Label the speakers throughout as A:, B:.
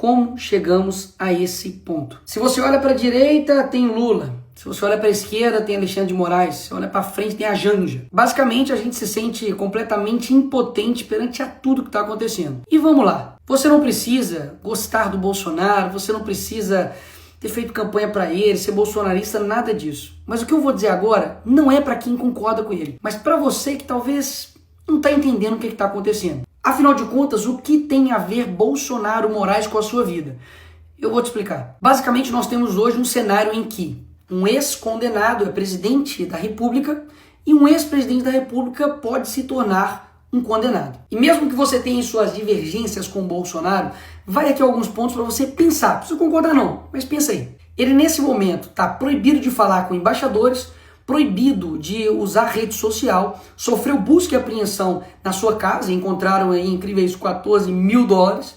A: como chegamos a esse ponto. Se você olha para a direita, tem Lula. Se você olha para a esquerda, tem Alexandre de Moraes. Se você olha para frente, tem a Janja. Basicamente, a gente se sente completamente impotente perante a tudo que está acontecendo. E vamos lá. Você não precisa gostar do Bolsonaro, você não precisa ter feito campanha para ele, ser bolsonarista, nada disso. Mas o que eu vou dizer agora não é para quem concorda com ele, mas para você que talvez não está entendendo o que está acontecendo. Afinal de contas, o que tem a ver Bolsonaro Moraes com a sua vida? Eu vou te explicar. Basicamente, nós temos hoje um cenário em que um ex-condenado é presidente da República e um ex-presidente da República pode se tornar um condenado. E mesmo que você tenha suas divergências com o Bolsonaro, vai aqui alguns pontos para você pensar. Não precisa concordar não, mas pensa aí. Ele nesse momento está proibido de falar com embaixadores, proibido de usar rede social, sofreu busca e apreensão na sua casa, encontraram aí incríveis $14 mil,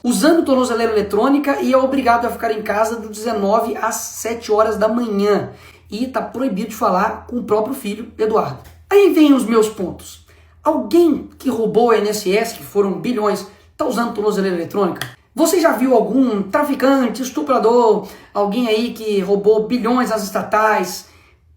A: usando tornozeleira eletrônica e é obrigado a ficar em casa do 19 às 7 horas da manhã. E está proibido de falar com o próprio filho, Eduardo. Aí vem os meus pontos. Alguém que roubou o INSS, que foram bilhões, está usando tornozeleira eletrônica? Você já viu algum traficante, estuprador, alguém aí que roubou bilhões às estatais,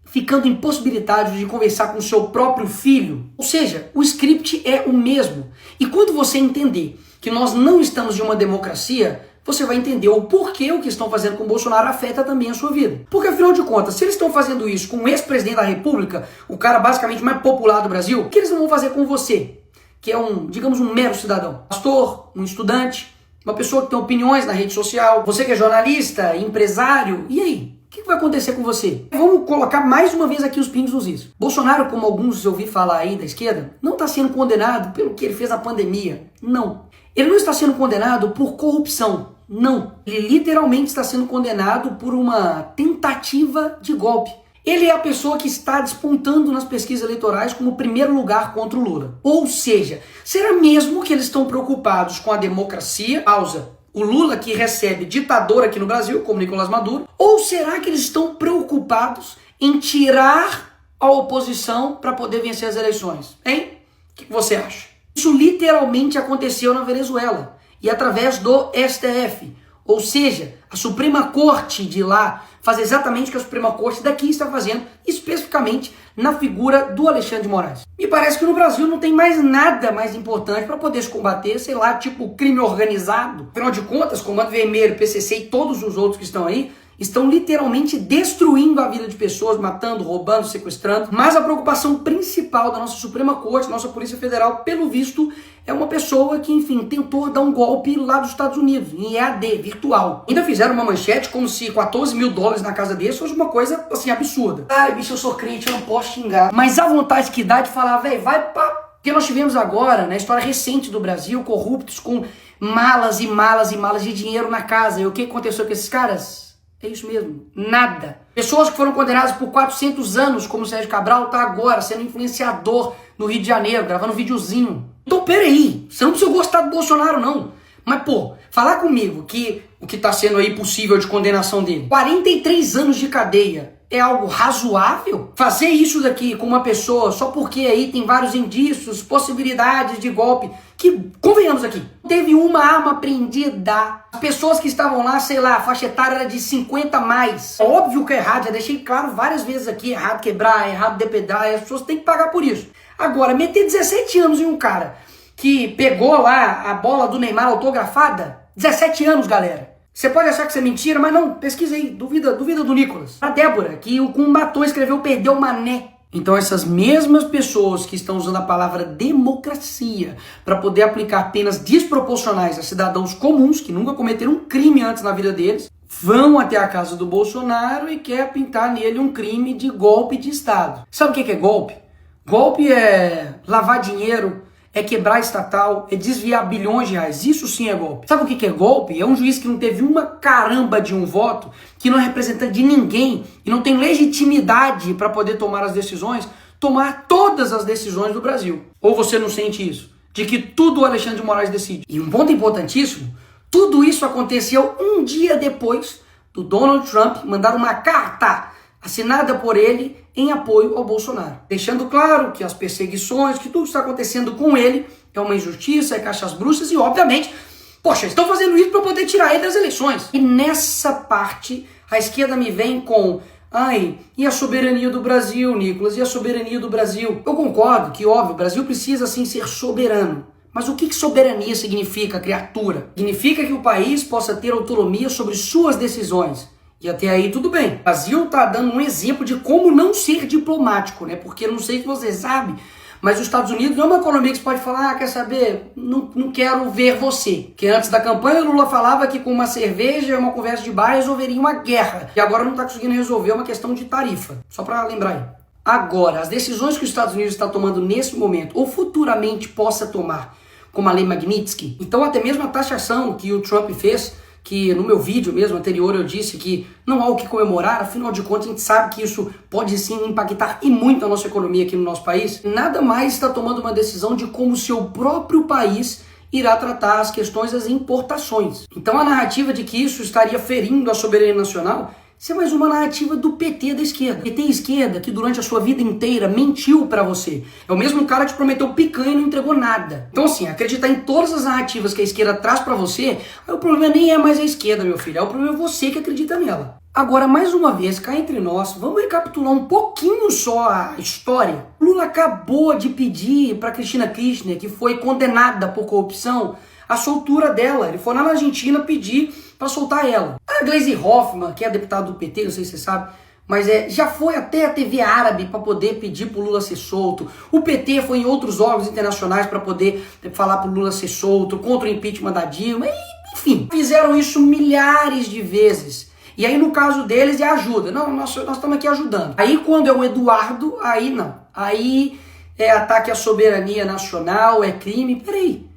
A: ficando impossibilitado de conversar com o seu próprio filho? Ou seja, o script é o mesmo. E quando você entender que nós não estamos em uma democracia, você vai entender o porquê o que estão fazendo com o Bolsonaro afeta também a sua vida. Porque afinal de contas, se eles estão fazendo isso com o ex-presidente da República, o cara basicamente mais popular do Brasil, o que eles não vão fazer com você? Que é digamos, um mero cidadão. Pastor, um estudante, uma pessoa que tem opiniões na rede social, você que é jornalista, empresário, e aí? O que vai acontecer com você? Vamos colocar mais uma vez aqui os pingos nos is. Bolsonaro, como alguns eu ouvi falar aí da esquerda, não está sendo condenado pelo que ele fez na pandemia. Não. Ele não está sendo condenado por corrupção. Não. Ele literalmente está sendo condenado por uma tentativa de golpe. Ele é a pessoa que está despontando nas pesquisas eleitorais como primeiro lugar contra o Lula. Ou seja, será mesmo que eles estão preocupados com a democracia? Pausa. O Lula que recebe ditador aqui no Brasil, como Nicolás Maduro? Ou será que eles estão preocupados em tirar a oposição para poder vencer as eleições? Hein? O que você acha? Isso literalmente aconteceu na Venezuela e através do STF. Ou seja, a Suprema Corte de lá faz exatamente o que a Suprema Corte daqui está fazendo, especificamente na figura do Alexandre de Moraes. Me parece que no Brasil não tem mais nada mais importante para poder se combater, sei lá, tipo crime organizado. Afinal de contas, Comando Vermelho, PCC e todos os outros que estão aí, estão literalmente destruindo a vida de pessoas, matando, roubando, sequestrando. Mas a preocupação principal da nossa Suprema Corte, nossa Polícia Federal, pelo visto, é uma pessoa que, enfim, tentou dar um golpe lá dos Estados Unidos, em EAD, virtual. Ainda fizeram uma manchete como se $14 mil na casa dele fosse uma coisa, assim, absurda. Ai, bicho, eu sou crente, eu não posso xingar. Mas a vontade que dá de falar, velho, vai pra... Porque nós tivemos agora, na história recente do Brasil, corruptos com malas e malas e malas de dinheiro na casa. E o que aconteceu com esses caras? É isso mesmo, nada. Pessoas que foram condenadas por 400 anos, como o Sérgio Cabral, tá agora sendo influenciador no Rio de Janeiro, gravando um videozinho. Então, peraí, você não precisa gostar do Bolsonaro, não. Mas, pô, falar comigo que o que tá sendo aí possível de condenação dele, 43 anos de cadeia, é algo razoável? Fazer isso daqui com uma pessoa só porque aí tem vários indícios, possibilidades de golpe, que, convenhamos aqui, teve uma arma apreendida. As pessoas que estavam lá, sei lá, a faixa etária era de 50 a mais. Óbvio que é errado, já deixei claro várias vezes aqui, errado quebrar, errado depedar, e as pessoas têm que pagar por isso. Agora, meter 17 anos em um cara que pegou lá a bola do Neymar autografada, 17 anos, galera. Você pode achar que isso é mentira, mas não, pesquisa aí, duvida do Nicolas. A Débora, que com um batom escreveu perdeu o mané. Então essas mesmas pessoas que estão usando a palavra democracia para poder aplicar penas desproporcionais a cidadãos comuns, que nunca cometeram um crime antes na vida deles, vão até a casa do Bolsonaro e quer pintar nele um crime de golpe de Estado. Sabe o que é golpe? Golpe é lavar dinheiro, é quebrar estatal, é desviar bilhões de reais. Isso sim é golpe. Sabe o que é golpe? É um juiz que não teve uma caramba de um voto, que não é representante de ninguém e não tem legitimidade para poder tomar as decisões, tomar todas as decisões do Brasil. Ou você não sente isso? De que tudo o Alexandre de Moraes decide. E um ponto importantíssimo, tudo isso aconteceu um dia depois do Donald Trump mandar uma carta assinada por ele em apoio ao Bolsonaro, deixando claro que as perseguições, que tudo está acontecendo com ele é uma injustiça, é caixas bruxas e, obviamente, Poxa, estão fazendo isso para poder tirar ele das eleições. E nessa parte, a esquerda me vem com... Ai, e a soberania do Brasil, Nicolas? E a soberania do Brasil? Eu concordo que, óbvio, o Brasil precisa, sim, ser soberano. Mas o que soberania significa, criatura? Significa que o país possa ter autonomia sobre suas decisões. E até aí tudo bem. O Brasil está dando um exemplo de como não ser diplomático, né? Porque não sei se você sabe, mas os Estados Unidos não é uma economia que você pode falar, quer saber, não quero ver você. Que antes da campanha o Lula falava que com uma cerveja e uma conversa de bar resolveria uma guerra. E agora não está conseguindo resolver uma questão de tarifa. Só para lembrar aí. Agora, as decisões que os Estados Unidos está tomando nesse momento, ou futuramente possa tomar, como a lei Magnitsky, então até mesmo a taxação que o Trump fez, que no meu vídeo mesmo anterior eu disse que não há o que comemorar, afinal de contas a gente sabe que isso pode sim impactar e muito a nossa economia aqui no nosso país, nada mais está tomando uma decisão de como o seu próprio país irá tratar as questões das importações. Então a narrativa de que isso estaria ferindo a soberania nacional, isso é mais uma narrativa do PT da esquerda. PT esquerda que durante a sua vida inteira mentiu pra você. É o mesmo cara que te prometeu picanha e não entregou nada. Então assim, acreditar em todas as narrativas que a esquerda traz pra você, aí o problema nem é mais a esquerda, meu filho. É o problema é você que acredita nela. Agora, mais uma vez, cá entre nós, vamos recapitular um pouquinho só a história. Lula acabou de pedir pra Cristina Kirchner, que foi condenada por corrupção, a soltura dela. Ele foi lá na Argentina pedir para soltar ela. A Gleisi Hoffmann, que é deputada do PT, não sei se você sabe, mas já foi até a TV árabe para poder pedir pro Lula ser solto. O PT foi em outros órgãos internacionais para poder falar pro Lula ser solto, contra o impeachment da Dilma, enfim. Fizeram isso milhares de vezes. E aí no caso deles é ajuda. Não, nós estamos aqui ajudando. Aí quando é o Eduardo, aí não. Aí é ataque à soberania nacional, é crime. Peraí.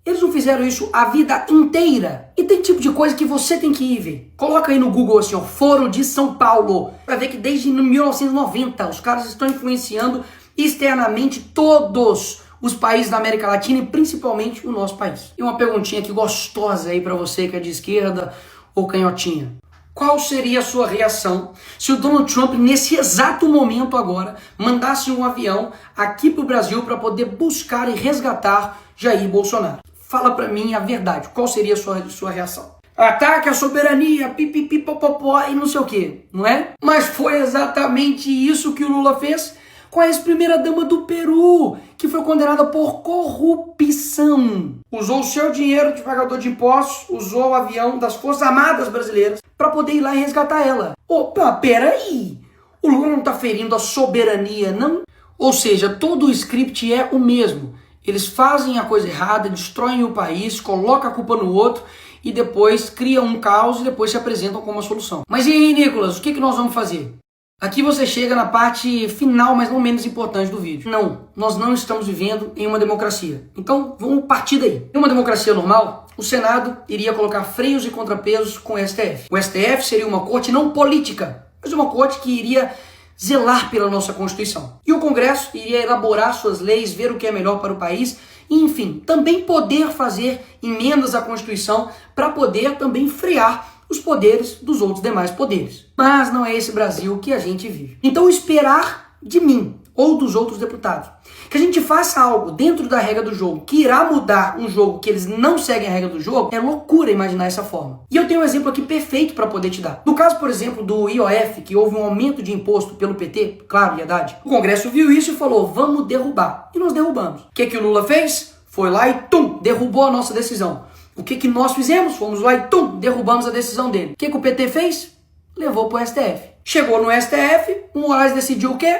A: Eles não fizeram isso a vida inteira. E tem tipo de coisa que você tem que ir ver. Coloca aí no Google assim, ó, Foro de São Paulo. Pra ver que desde 1990 os caras estão influenciando externamente todos os países da América Latina e principalmente o nosso país. E uma perguntinha aqui gostosa aí pra você que é de esquerda ou canhotinha. Qual seria a sua reação se o Donald Trump, nesse exato momento agora, mandasse um avião aqui pro Brasil para poder buscar e resgatar Jair Bolsonaro? Fala pra mim a verdade, qual seria a sua reação? Ataque à soberania, pipipipopopó e não sei o que, não é? Mas foi exatamente isso que o Lula fez com a ex-primeira-dama do Peru, que foi condenada por corrupção. Usou o seu dinheiro de pagador de impostos, usou o avião das Forças Armadas Brasileiras para poder ir lá e resgatar ela. Opa, peraí! O Lula não tá ferindo a soberania, não? Ou seja, todo o script é o mesmo. Eles fazem a coisa errada, destroem o país, colocam a culpa no outro e depois criam um caos e depois se apresentam como uma solução. Mas e aí, Nicolas, o que nós vamos fazer? Aqui você chega na parte final, mas não menos importante do vídeo. Não, nós não estamos vivendo em uma democracia. Então, vamos partir daí. Em uma democracia normal, o Senado iria colocar freios e contrapesos com o STF. O STF seria uma corte não política, mas uma corte que iria zelar pela nossa Constituição. E o Congresso iria elaborar suas leis, ver o que é melhor para o país e, enfim, também poder fazer emendas à Constituição para poder também frear os poderes dos outros demais poderes. Mas não é esse Brasil que a gente vive. Então esperar de mim ou dos outros deputados que a gente faça algo dentro da regra do jogo que irá mudar um jogo que eles não seguem a regra do jogo, é loucura imaginar essa forma. E eu tenho um exemplo aqui perfeito para poder te dar. No caso, por exemplo, do IOF, que houve um aumento de imposto pelo PT, claro, Haddad, o Congresso viu isso e falou, vamos derrubar. E nós derrubamos. O que o Lula fez? Foi lá e derrubou a nossa decisão. O que nós fizemos? Fomos lá e derrubamos a decisão dele. O que o PT fez? Levou pro STF. Chegou no STF, o Moraes decidiu o quê?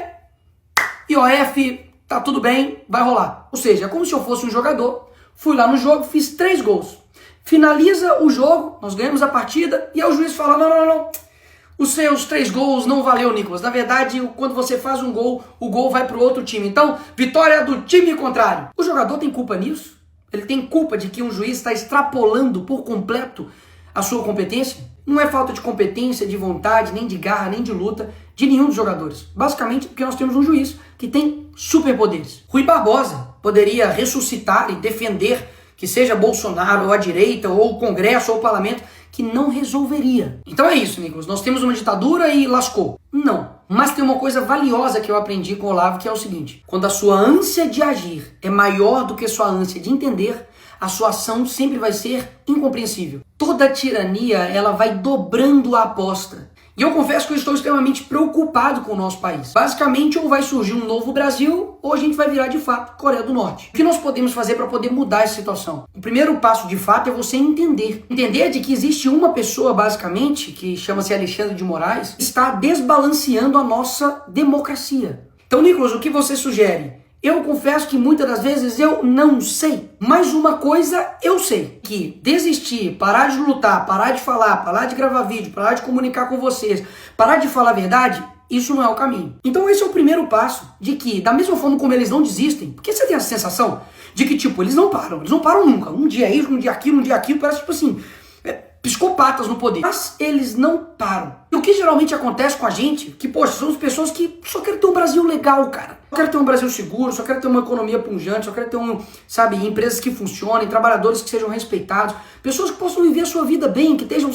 A: IOF, tá tudo bem, vai rolar. Ou seja, é como se eu fosse um jogador, fui lá no jogo, fiz 3 gols. Finaliza o jogo, nós ganhamos a partida, e aí o juiz fala, não. Os seus 3 gols não valeu, Nicolas. Na verdade, quando você faz um gol, o gol vai pro outro time. Então, vitória do time contrário. O jogador tem culpa nisso? Ele tem culpa de que um juiz está extrapolando por completo a sua competência? Não é falta de competência, de vontade, nem de garra, nem de luta de nenhum dos jogadores. Basicamente porque nós temos um juiz que tem superpoderes. Rui Barbosa poderia ressuscitar e defender que seja Bolsonaro ou a direita ou o Congresso ou o Parlamento, que não resolveria. Então é isso, Nicolas. Nós temos uma ditadura e lascou. Não. Mas tem uma coisa valiosa que eu aprendi com o Olavo, que é o seguinte. Quando a sua ânsia de agir é maior do que a sua ânsia de entender, a sua ação sempre vai ser incompreensível. Toda tirania, ela vai dobrando a aposta. E eu confesso que eu estou extremamente preocupado com o nosso país. Basicamente, ou vai surgir um novo Brasil, ou a gente vai virar de fato Coreia do Norte. O que nós podemos fazer para poder mudar essa situação? O primeiro passo de fato é você entender. Entender de que existe uma pessoa, basicamente, que chama-se Alexandre de Moraes, está desbalanceando a nossa democracia. Então, Nicolas, o que você sugere? Eu confesso que muitas das vezes eu não sei. Mas uma coisa eu sei, que desistir, parar de lutar, parar de falar, parar de gravar vídeo, parar de comunicar com vocês, parar de falar a verdade, isso não é o caminho. Então esse é o primeiro passo, de que da mesma forma como eles não desistem, porque você tem a sensação de que tipo, eles não param nunca. Um dia isso, um dia aquilo, parece tipo assim, psicopatas no poder. Mas eles não param. E o que geralmente acontece com a gente, que, poxa, somos pessoas que só querem ter um Brasil legal, cara. Só quero ter um Brasil seguro, só quero ter uma economia punjante, só quero ter empresas que funcionem, trabalhadores que sejam respeitados, pessoas que possam viver a sua vida bem, que estejam,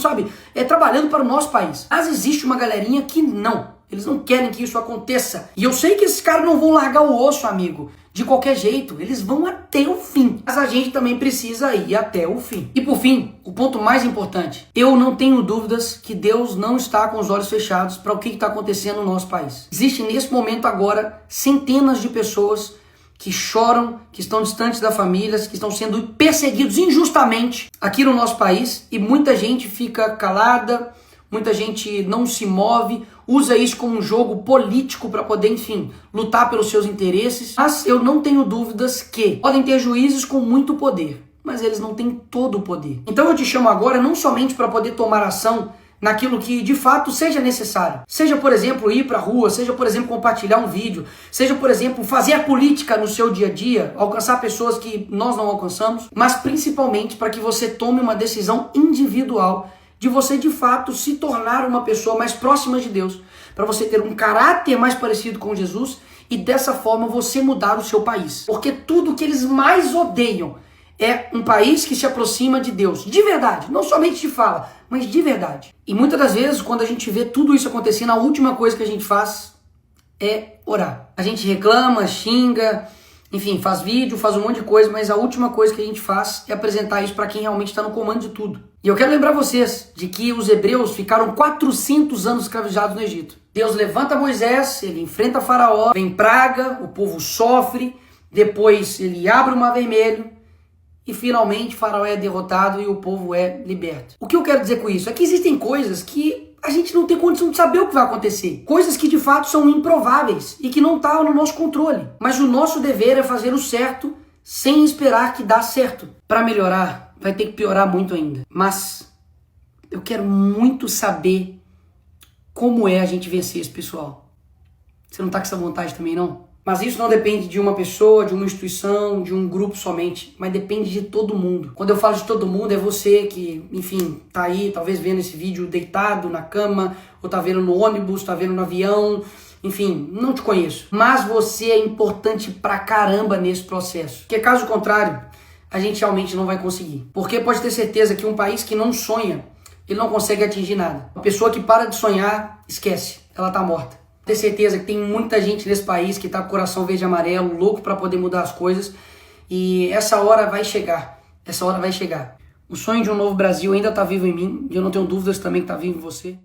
A: trabalhando para o nosso país. Mas existe uma galerinha que não. Eles não querem que isso aconteça. E eu sei que esses caras não vão largar o osso, amigo. De qualquer jeito, eles vão até o fim. Mas a gente também precisa ir até o fim. E por fim, o ponto mais importante. Eu não tenho dúvidas que Deus não está com os olhos fechados para o que está acontecendo no nosso país. Existem nesse momento agora centenas de pessoas que choram, que estão distantes da família, que estão sendo perseguidos injustamente aqui no nosso país. E muita gente fica calada, muita gente não se move, usa isso como um jogo político para poder, enfim, lutar pelos seus interesses. Mas eu não tenho dúvidas que podem ter juízes com muito poder, mas eles não têm todo o poder. Então eu te chamo agora não somente para poder tomar ação naquilo que de fato seja necessário. Seja, por exemplo, ir para a rua, seja, por exemplo, compartilhar um vídeo, seja, por exemplo, fazer a política no seu dia a dia, alcançar pessoas que nós não alcançamos, mas principalmente para que você tome uma decisão individual de você de fato se tornar uma pessoa mais próxima de Deus, para você ter um caráter mais parecido com Jesus e dessa forma você mudar o seu país. Porque tudo que eles mais odeiam é um país que se aproxima de Deus, de verdade, não somente de fala, mas de verdade. E muitas das vezes, quando a gente vê tudo isso acontecendo, a última coisa que a gente faz é orar. A gente reclama, xinga, enfim, faz vídeo, faz um monte de coisa, mas a última coisa que a gente faz é apresentar isso para quem realmente está no comando de tudo. E eu quero lembrar vocês de que os hebreus ficaram 400 anos escravizados no Egito. Deus levanta Moisés, ele enfrenta Faraó, vem praga, o povo sofre, depois ele abre o Mar Vermelho e finalmente Faraó é derrotado e o povo é liberto. O que eu quero dizer com isso é que existem coisas que a gente não tem condição de saber o que vai acontecer. Coisas que de fato são improváveis e que não estão no nosso controle. Mas o nosso dever é fazer o certo sem esperar que dá certo. Para melhorar, vai ter que piorar muito ainda. Mas eu quero muito saber como é a gente vencer esse pessoal. Você não tá com essa vontade também, não? Mas isso não depende de uma pessoa, de uma instituição, de um grupo somente, mas depende de todo mundo. Quando eu falo de todo mundo, é você que, enfim, tá aí, talvez vendo esse vídeo deitado na cama, ou tá vendo no ônibus, tá vendo no avião, enfim, não te conheço. Mas você é importante pra caramba nesse processo. Porque caso contrário, a gente realmente não vai conseguir. Porque pode ter certeza que um país que não sonha, ele não consegue atingir nada. Uma pessoa que para de sonhar, esquece, ela tá morta. Ter certeza que tem muita gente nesse país que tá com o coração verde e amarelo, louco para poder mudar as coisas. E essa hora vai chegar. Essa hora vai chegar. O sonho de um novo Brasil ainda tá vivo em mim. E eu não tenho dúvidas também que tá vivo em você.